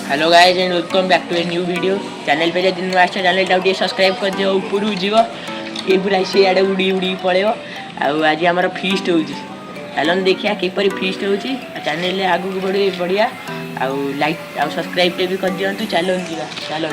Hello guys and welcome back to a new video. Channel पे जब नुआ channel time subscribe कर दियो ऊपर जीव ये पूरा सीआड़े उड़ी उड़ी पड़ेगा। आज आमर फीस्ट हो चलन देखिए किपर फीस्ट हो चैनल आगू बढ़े बढ़िया लाइक आ सब्सक्राइब भी कर दिंतु। चलो चलो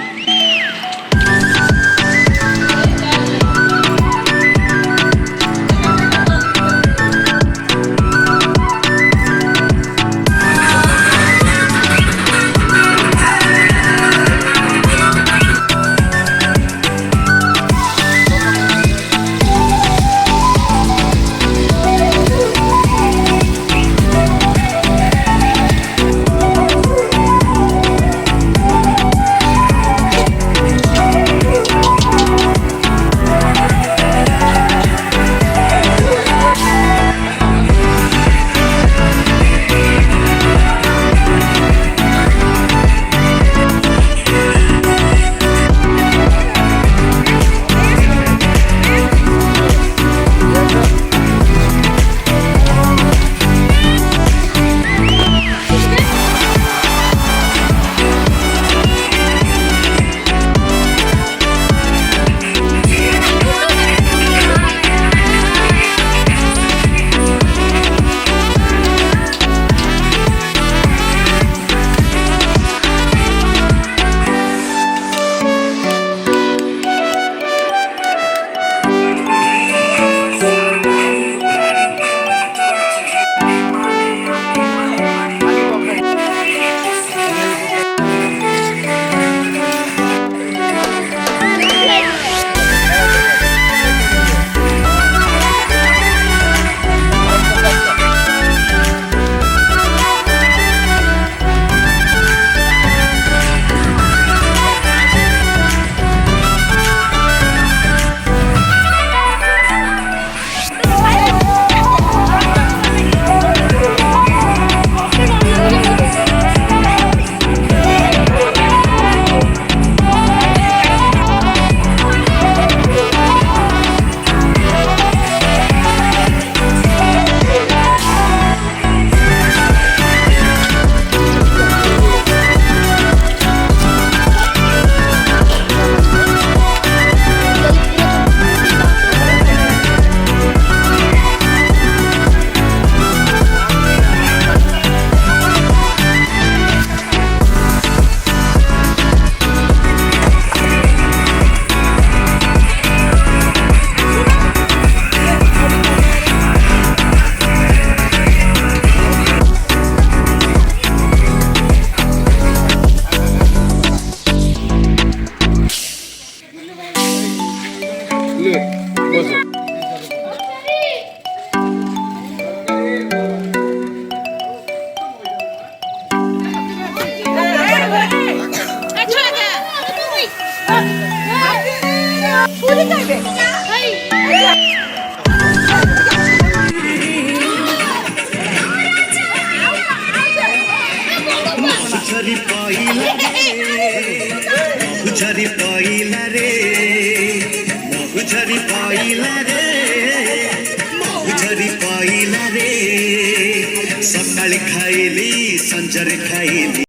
सकाळी खाइली संजरे खाइली।